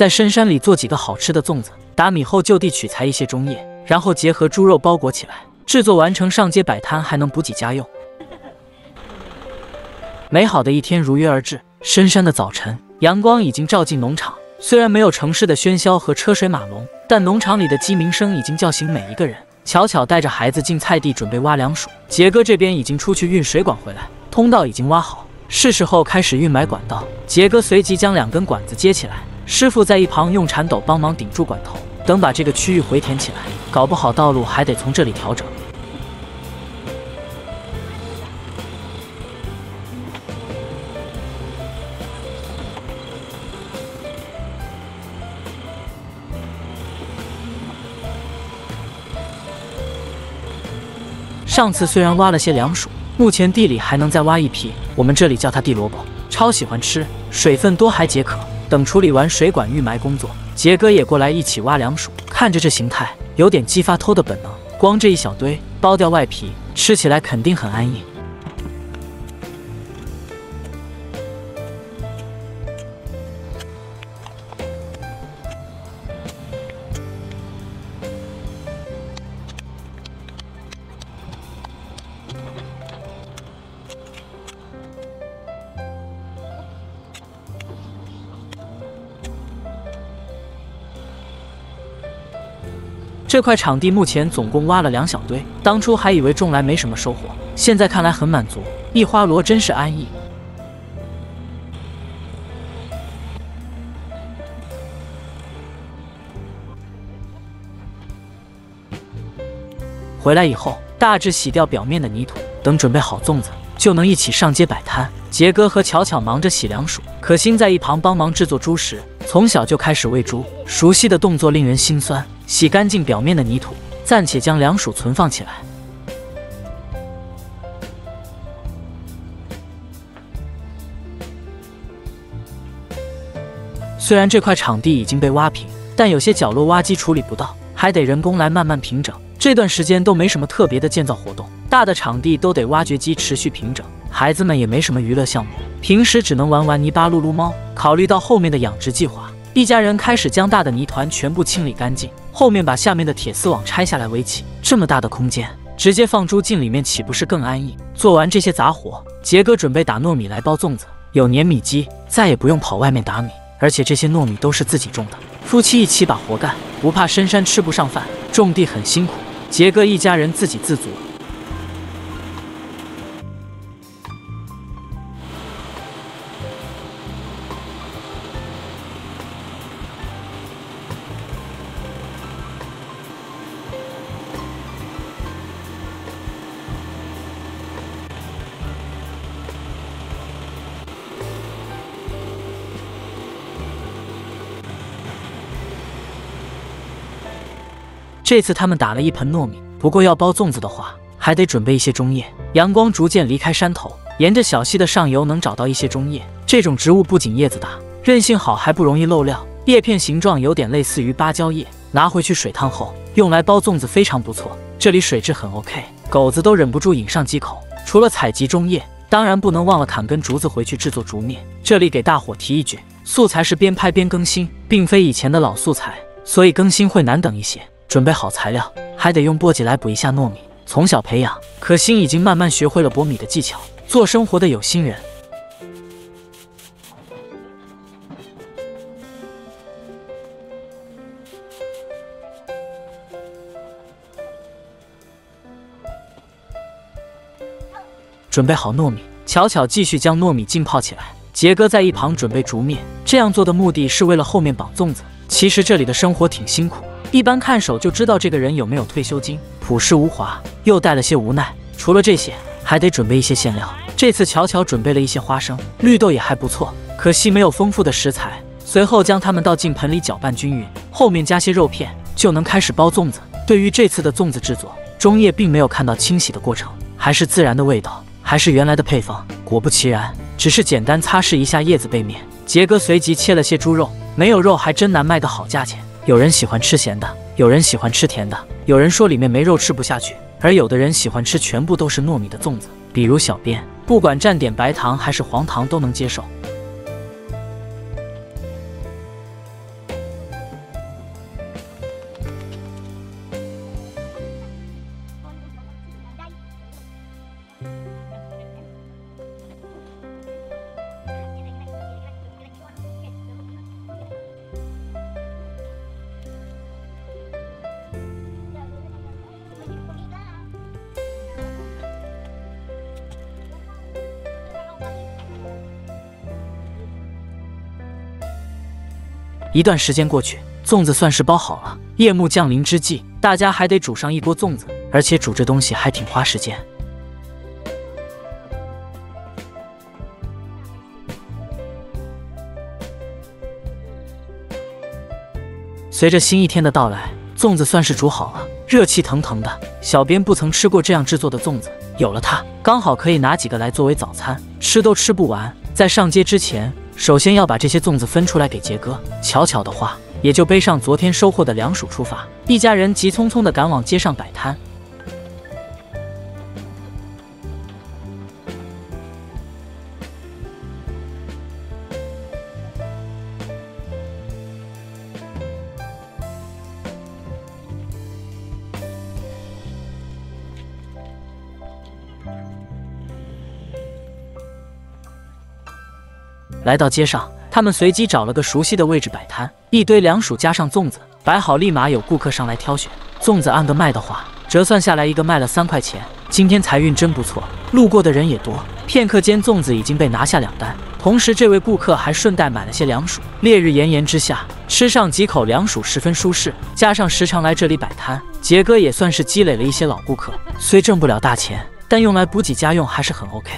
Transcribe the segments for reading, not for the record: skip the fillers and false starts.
在深山里做几个好吃的粽子，打米后就地取材一些中叶，然后结合猪肉包裹起来，制作完成上街摆摊，还能补给家用。美好的一天如约而至，深山的早晨，阳光已经照进农场。虽然没有城市的喧嚣和车水马龙，但农场里的鸡鸣声已经叫醒每一个人。巧巧带着孩子进菜地准备挖粮薯，杰哥这边已经出去运水管回来，通道已经挖好，是时候开始运埋管道。杰哥随即将2根管子接起来，师傅在一旁用铲斗帮忙顶住管头，等把这个区域回填起来，搞不好道路还得从这里调整。上次虽然挖了些粮薯，目前地里还能再挖一批，我们这里叫它地萝卜，超喜欢吃，水分多还解渴。等处理完水管预埋工作，杰哥也过来一起挖粮薯。看着这形态，有点激发偷的本能。光这一小堆，剥掉外皮，吃起来肯定很安逸。这块场地目前总共挖了2小堆，当初还以为种来没什么收获，现在看来很满足，一花罗真是安逸。回来以后，大致洗掉表面的泥土，等准备好粽子，就能一起上街摆摊。杰哥和巧巧忙着洗粮薯，可心在一旁帮忙制作猪食。从小就开始喂猪，熟悉的动作令人心酸。洗干净表面的泥土，暂且将粮薯存放起来。虽然这块场地已经被挖平，但有些角落挖机处理不到，还得人工来慢慢平整。这段时间都没什么特别的建造活动，大的场地都得挖掘机持续平整。孩子们也没什么娱乐项目，平时只能玩玩泥巴、撸撸猫。考虑到后面的养殖计划，一家人开始将大的泥团全部清理干净，后面把下面的铁丝网拆下来围起。这么大的空间，直接放猪进里面岂不是更安逸？做完这些杂活，杰哥准备打糯米来包粽子。有碾米机，再也不用跑外面打米，而且这些糯米都是自己种的，夫妻一起把活干，不怕深山吃不上饭。种地很辛苦，杰哥一家人自给自足。这次他们打了一盆糯米，不过要包粽子的话，还得准备一些中叶。阳光逐渐离开山头，沿着小溪的上游能找到一些中叶。这种植物不仅叶子大，韧性好，还不容易漏料。叶片形状有点类似于芭蕉叶，拿回去水烫后，用来包粽子非常不错。这里水质很 OK， 狗子都忍不住饮上几口。除了采集中叶，当然不能忘了砍根竹子回去制作竹篾。这里给大伙提一句，素材是边拍边更新，并非以前的老素材，所以更新会难等一些。准备好材料，还得用簸箕来补一下糯米。从小培养，可心已经慢慢学会了剥米的技巧，做生活的有心人。准备好糯米，巧巧继续将糯米浸泡起来。杰哥在一旁准备竹篾，这样做的目的是为了后面绑粽子。其实这里的生活挺辛苦，一般看手就知道这个人有没有退休金。朴实无华，又带了些无奈。除了这些，还得准备一些馅料。这次巧巧准备了一些花生、绿豆，也还不错，可惜没有丰富的食材。随后将它们倒进盆里搅拌均匀，后面加些肉片，就能开始包粽子。对于这次的粽子制作，中叶并没有看到清洗的过程，还是自然的味道，还是原来的配方。果不其然，只是简单擦拭一下叶子背面。杰哥随即切了些猪肉，没有肉还真难卖个好价钱。有人喜欢吃咸的，有人喜欢吃甜的，有人说里面没肉吃不下去，而有的人喜欢吃全部都是糯米的粽子。比如小编，不管蘸点白糖还是黄糖都能接受。一段时间过去，粽子算是包好了。夜幕降临之际，大家还得煮上一锅粽子，而且煮这东西还挺花时间。随着新一天的到来，粽子算是煮好了，热气腾腾的。小编不曾吃过这样制作的粽子，有了它，刚好可以拿几个来作为早餐，吃都吃不完。在上街之前，首先要把这些粽子分出来给杰哥。巧巧的话，也就背上昨天收获的凉薯出发。一家人急匆匆地赶往街上摆摊。来到街上，他们随机找了个熟悉的位置摆摊，一堆凉薯加上粽子摆好，立马有顾客上来挑选。粽子按个卖的话，折算下来一个卖了3块钱。今天财运真不错，路过的人也多。片刻间，粽子已经被拿下2单，同时这位顾客还顺带买了些凉薯。烈日炎炎之下，吃上几口凉薯十分舒适，加上时常来这里摆摊，杰哥也算是积累了一些老顾客。虽挣不了大钱，但用来补给家用还是很 OK。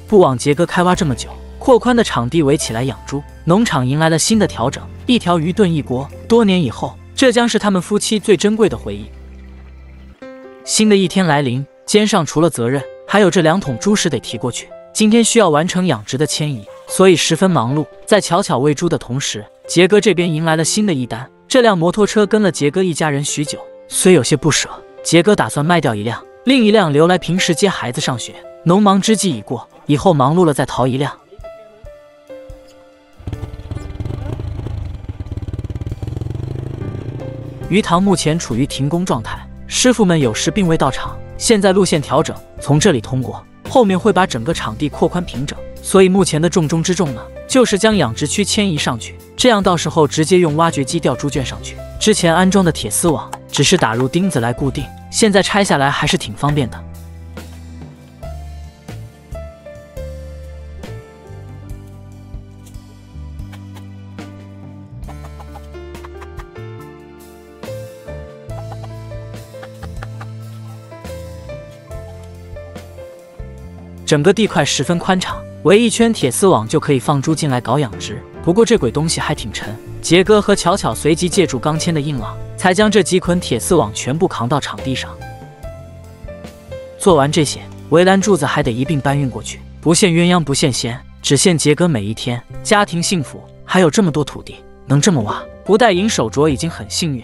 不枉杰哥开挖这么久，扩宽的场地围起来养猪，农场迎来了新的调整，一条鱼炖一锅。多年以后，这将是他们夫妻最珍贵的回忆。新的一天来临，肩上除了责任，还有这2桶猪食得提过去。今天需要完成养殖的迁移，所以十分忙碌。在巧巧喂猪的同时，杰哥这边迎来了新的一单。这辆摩托车跟了杰哥一家人许久，虽有些不舍，杰哥打算卖掉一辆，另一辆留来平时接孩子上学。农忙之际已过，以后忙碌了再淘一辆。鱼塘目前处于停工状态，师傅们有事并未到场。现在路线调整，从这里通过，后面会把整个场地扩宽平整，所以目前的重中之重呢，就是将养殖区迁移上去，这样到时候直接用挖掘机吊猪圈上去。之前安装的铁丝网只是打入钉子来固定，现在拆下来还是挺方便的。整个地块十分宽敞，围一圈铁丝网就可以放猪进来搞养殖。不过这鬼东西还挺沉，杰哥和巧巧随即借助钢钎的硬朗，才将这几捆铁丝网全部扛到场地上。做完这些，围栏柱子还得一并搬运过去。不羡鸳鸯不羡仙，只羡杰哥每一天家庭幸福，还有这么多土地能这么挖，不带银手镯已经很幸运。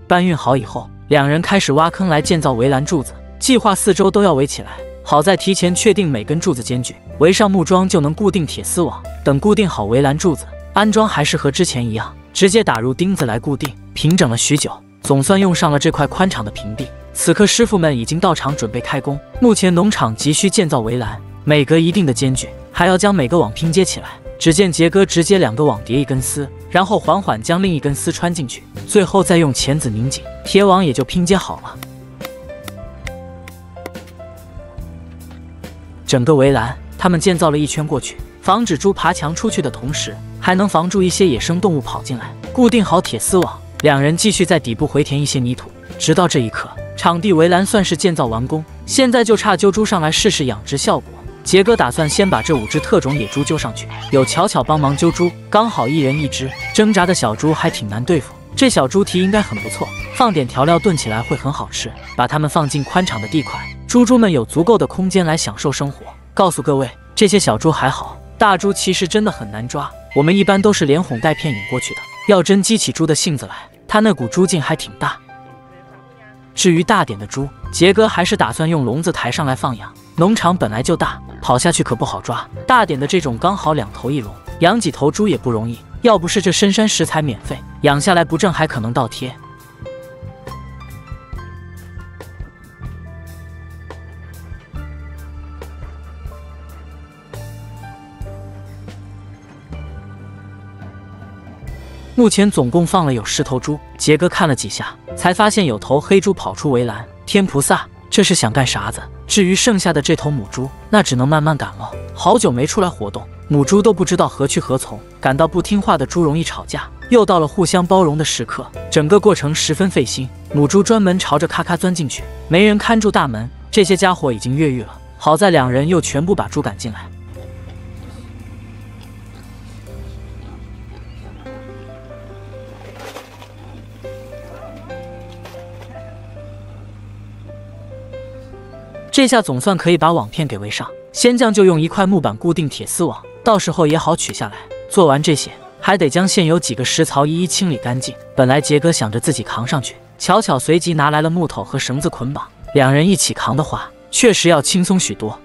搬运好以后，两人开始挖坑来建造围栏柱子，计划4周都要围起来。好在提前确定每根柱子间距，围上木桩就能固定铁丝网。等固定好围栏柱子，安装还是和之前一样，直接打入钉子来固定。平整了许久，总算用上了这块宽敞的平地。此刻师傅们已经到场准备开工。目前农场急需建造围栏，每隔一定的间距，还要将每个网拼接起来。只见杰哥直接2个网叠一根丝，然后缓缓将另一根丝穿进去，最后再用钳子拧紧，铁网也就拼接好了。整个围栏他们建造了一圈过去，防止猪爬墙出去的同时，还能防住一些野生动物跑进来。固定好铁丝网，两人继续在底部回填一些泥土。直到这一刻，场地围栏算是建造完工，现在就差揪猪上来试试养殖效果。杰哥打算先把这5只特种野猪揪上去，有巧巧帮忙揪猪，刚好1人1只。挣扎的小猪还挺难对付，这小猪蹄应该很不错，放点调料炖起来会很好吃。把它们放进宽敞的地块，猪们有足够的空间来享受生活。告诉各位，这些小猪还好，大猪其实真的很难抓，我们一般都是连哄带骗引过去的，要真激起猪的性子来，它那股猪劲还挺大。至于大点的猪，杰哥还是打算用笼子抬上来放养。农场本来就大，跑下去可不好抓，大点的这种刚好2头1笼，养几头猪也不容易，要不是这深山食材免费，养下来不挣还可能倒贴。目前总共放了有10头猪，杰哥看了几下，才发现有头黑猪跑出围栏。天菩萨，这是想干啥子？至于剩下的这头母猪，那只能慢慢赶了。好久没出来活动，母猪都不知道何去何从。感到不听话的猪容易吵架，又到了互相包容的时刻，整个过程十分费心。母猪专门朝着咔咔钻进去，没人看住大门，这些家伙已经越狱了。好在2人又全部把猪赶进来。这下总算可以把网片给围上，仙将就用一块木板固定铁丝网，到时候也好取下来。做完这些，还得将现有几个食槽一一清理干净。本来杰哥想着自己扛上去，巧巧随即拿来了木头和绳子捆绑，2人一起扛的话，确实要轻松许多。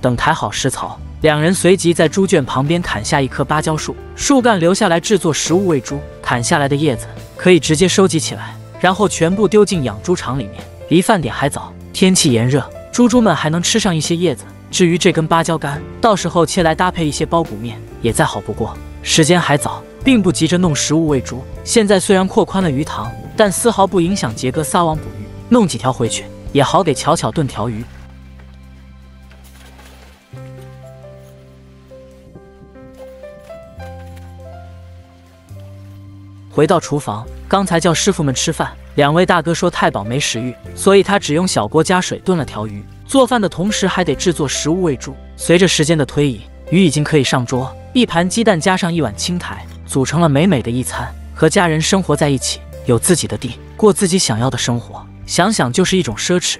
等抬好食槽，2人随即在猪圈旁边砍下一棵芭蕉树，树干留下来制作食物喂猪。砍下来的叶子可以直接收集起来，然后全部丢进养猪场里面。离饭点还早，天气炎热，猪们还能吃上一些叶子。至于这根芭蕉干，到时候切来搭配一些包谷面，也再好不过。时间还早，并不急着弄食物喂猪。现在虽然扩宽了鱼塘，但丝毫不影响杰哥撒网捕鱼，弄几条回去，也好给巧巧炖条鱼。回到厨房，刚才叫师傅们吃饭，2位大哥说太饱没食欲，所以他只用小锅加水炖了条鱼。做饭的同时还得制作食物喂猪。随着时间的推移，鱼已经可以上桌，一盘鸡蛋加上1碗青苔，组成了美美的一餐。和家人生活在一起，有自己的地，过自己想要的生活，想想就是一种奢侈。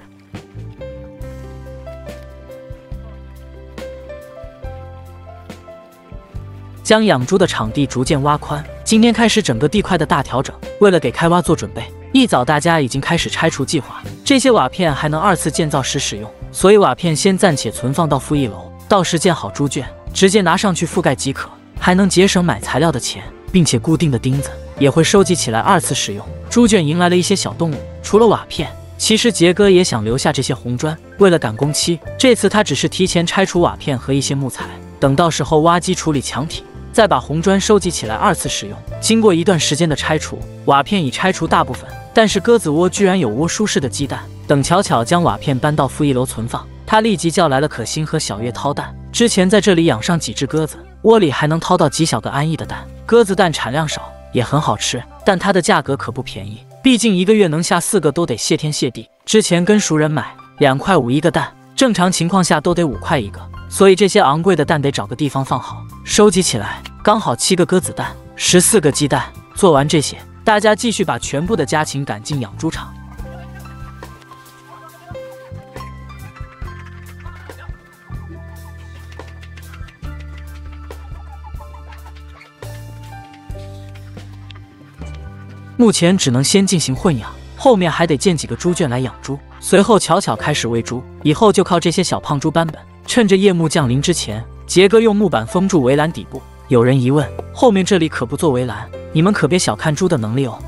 将养猪的场地逐渐挖宽，今天开始整个地块的大调整。为了给开挖做准备，一早大家已经开始拆除计划。这些瓦片还能2次建造时使用，所以瓦片先暂且存放到负1楼，到时建好猪圈，直接拿上去覆盖即可，还能节省买材料的钱，并且固定的钉子也会收集起来2次使用。猪圈迎来了一些小动物，除了瓦片，其实杰哥也想留下这些红砖。为了赶工期，这次他只是提前拆除瓦片和一些木材，等到时候挖机处理墙体，再把红砖收集起来2次使用。经过一段时间的拆除，瓦片已拆除大部分，但是鸽子窝居然有窝舒适的鸡蛋。等巧巧将瓦片搬到负1楼存放，他立即叫来了可心和小月掏蛋。之前在这里养上几只鸽子，窝里还能掏到几小个安逸的蛋。鸽子蛋产量少，也很好吃，但它的价格可不便宜，毕竟1个月能下4个都得谢天谢地。之前跟熟人买2块5一个蛋，正常情况下都得5块一个，所以这些昂贵的蛋得找个地方放好，收集起来刚好7个鸽子蛋，14个鸡蛋。做完这些，大家继续把全部的家禽赶进养猪场。目前只能先进行混养，后面还得建几个猪圈来养猪。随后巧巧开始喂猪，以后就靠这些小胖猪版本。趁着夜幕降临之前，杰哥用木板封住围栏底部。有人疑问，后面这里可不做围栏，你们可别小看猪的能力哦。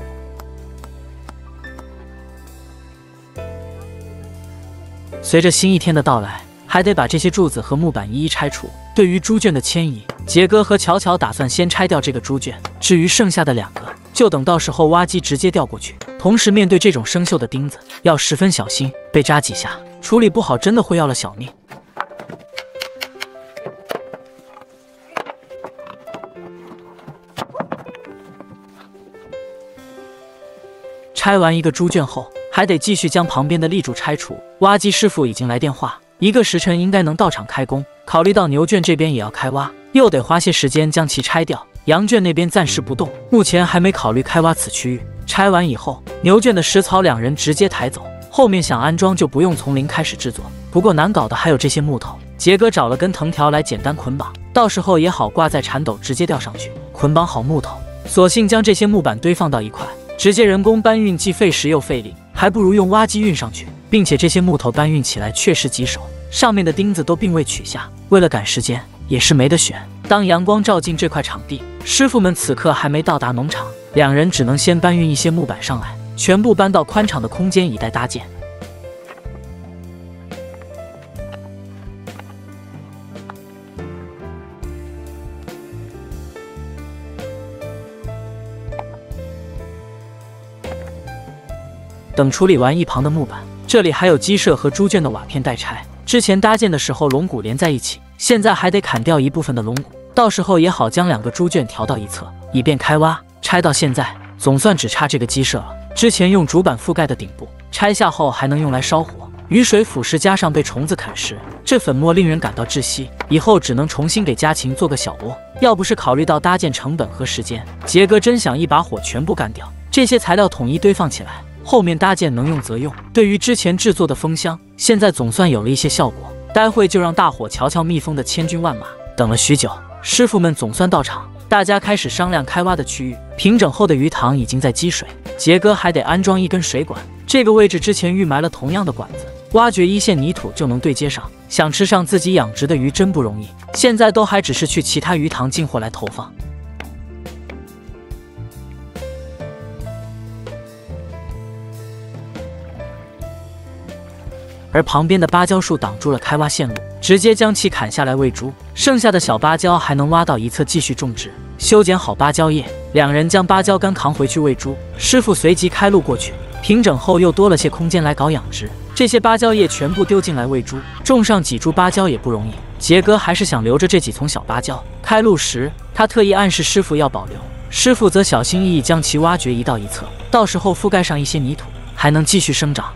随着新一天的到来，还得把这些柱子和木板一一拆除。对于猪圈的迁移，杰哥和巧巧打算先拆掉这个猪圈，至于剩下的2个，就等到时候挖机直接调过去。同时面对这种生锈的钉子，要十分小心，被扎几下，处理不好真的会要了小命。拆完一个猪圈后，还得继续将旁边的立柱拆除。挖机师傅已经来电话，1个时辰应该能到场开工。考虑到牛圈这边也要开挖，又得花些时间将其拆掉，羊圈那边暂时不动，目前还没考虑开挖此区域。拆完以后，牛圈的食槽两人直接抬走，后面想安装就不用从零开始制作。不过难搞的还有这些木头，杰哥找了根藤条来简单捆绑，到时候也好挂在铲斗直接吊上去。捆绑好木头，索性将这些木板堆放到一块，直接人工搬运既费时又费力，还不如用挖机运上去。并且这些木头搬运起来确实棘手，上面的钉子都并未取下，为了赶时间也是没得选。当阳光照进这块场地，师傅们此刻还没到达农场，两人只能先搬运一些木板上来，全部搬到宽敞的空间以待搭建。等处理完一旁的木板，这里还有鸡舍和猪圈的瓦片待拆。之前搭建的时候龙骨连在一起，现在还得砍掉一部分的龙骨，到时候也好将两个猪圈调到一侧，以便开挖。拆到现在，总算只差这个鸡舍了。之前用竹板覆盖的顶部，拆下后还能用来烧火。雨水腐蚀加上被虫子啃食，这粉末令人感到窒息。以后只能重新给家禽做个小窝。要不是考虑到搭建成本和时间，杰哥真想一把火全部干掉。这些材料统一堆放起来，后面搭建能用则用。对于之前制作的风箱，现在总算有了一些效果。待会就让大伙瞧瞧蜜蜂的千军万马。等了许久，师傅们总算到场，大家开始商量开挖的区域。平整后的鱼塘已经在积水，杰哥还得安装一根水管。这个位置之前预埋了同样的管子，挖掘一线泥土就能对接上。想吃上自己养殖的鱼真不容易，现在都还只是去其他鱼塘进货来投放。而旁边的芭蕉树挡住了开挖线路，直接将其砍下来喂猪。剩下的小芭蕉还能挖到一侧继续种植。修剪好芭蕉叶，两人将芭蕉干扛回去喂猪。师傅随即开路过去，平整后又多了些空间来搞养殖。这些芭蕉叶全部丢进来喂猪，种上几株芭蕉也不容易。杰哥还是想留着这几丛小芭蕉。开路时，他特意暗示师傅要保留，师傅则小心翼翼将其挖掘移到一侧，到时候覆盖上一些泥土，还能继续生长。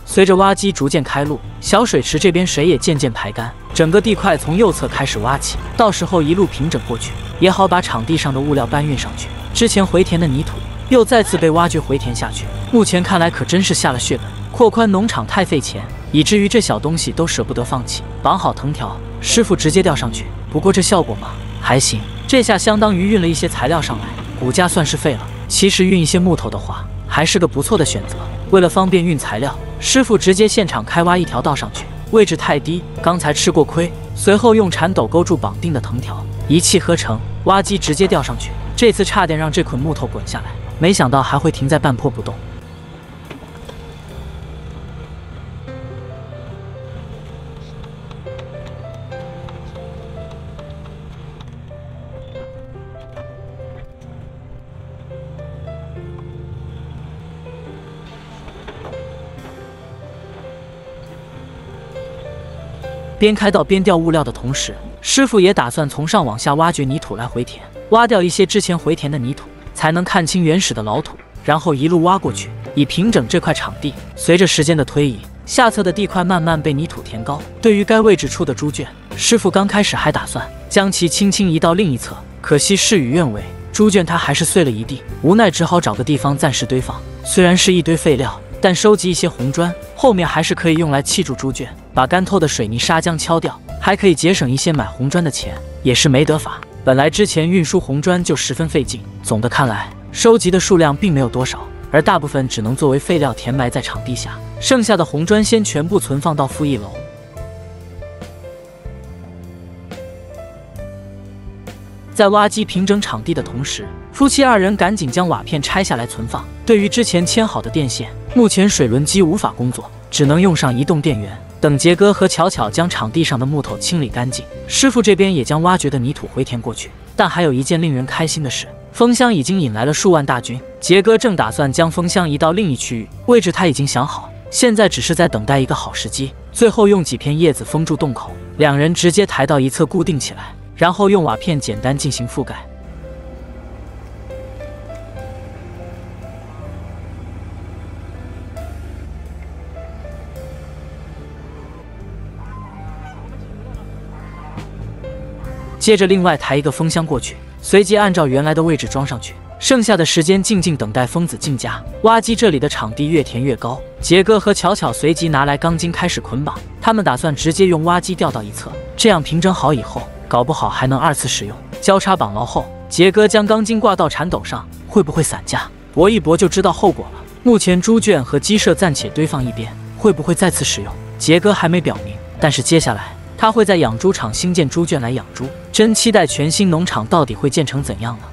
随着挖机逐渐开路，小水池这边水也渐渐排干，整个地块从右侧开始挖起，到时候一路平整过去，也好把场地上的物料搬运上去。之前回填的泥土又再次被挖掘回填下去，目前看来可真是下了血本。扩宽农场太费钱，以至于这小东西都舍不得放弃。绑好藤条，师傅直接吊上去。不过这效果嘛，还行，这下相当于运了一些材料上来，骨架算是废了。其实运一些木头的话，还是个不错的选择。为了方便运材料，师傅直接现场开挖一条道上去，位置太低，刚才吃过亏。随后用铲斗勾住绑定的藤条，一气呵成，挖机直接吊上去。这次差点让这捆木头滚下来，没想到还会停在半坡不动。边开道边吊物料的同时，师傅也打算从上往下挖掘泥土来回填，挖掉一些之前回填的泥土，才能看清原始的老土，然后一路挖过去，以平整这块场地。随着时间的推移，下侧的地块慢慢被泥土填高。对于该位置处的猪圈，师傅刚开始还打算将其轻轻移到另一侧，可惜事与愿违，猪圈它还是碎了一地，无奈只好找个地方暂时堆放。虽然是一堆废料，但收集一些红砖，后面还是可以用来砌筑猪圈。把干透的水泥砂浆敲掉，还可以节省一些买红砖的钱，也是没得法。本来之前运输红砖就十分费劲，总的看来，收集的数量并没有多少，而大部分只能作为废料填埋在场地下，剩下的红砖先全部存放到负一楼。在挖机平整场地的同时，夫妻二人赶紧将瓦片拆下来存放。对于之前牵好的电线，目前水轮机无法工作，只能用上移动电源。等杰哥和巧巧将场地上的木头清理干净，师傅这边也将挖掘的泥土回填过去。但还有一件令人开心的事，蜂箱已经引来了数万大军。杰哥正打算将蜂箱移到另一区域，位置他已经想好，现在只是在等待一个好时机。最后用几片叶子封住洞口，两人直接抬到一侧固定起来，然后用瓦片简单进行覆盖。接着另外抬一个风箱过去，随即按照原来的位置装上去。剩下的时间静静等待疯子进家。挖机这里的场地越填越高，杰哥和巧巧随即拿来钢筋开始捆绑，他们打算直接用挖机吊到一侧，这样平整好以后，搞不好还能2次使用。交叉绑牢后，杰哥将钢筋挂到铲斗上，会不会散架？搏一搏就知道后果了。目前猪圈和鸡舍暂且堆放一边，会不会再次使用？杰哥还没表明，但是接下来他会在养猪场新建猪圈来养猪，真期待全新农场到底会建成怎样呢？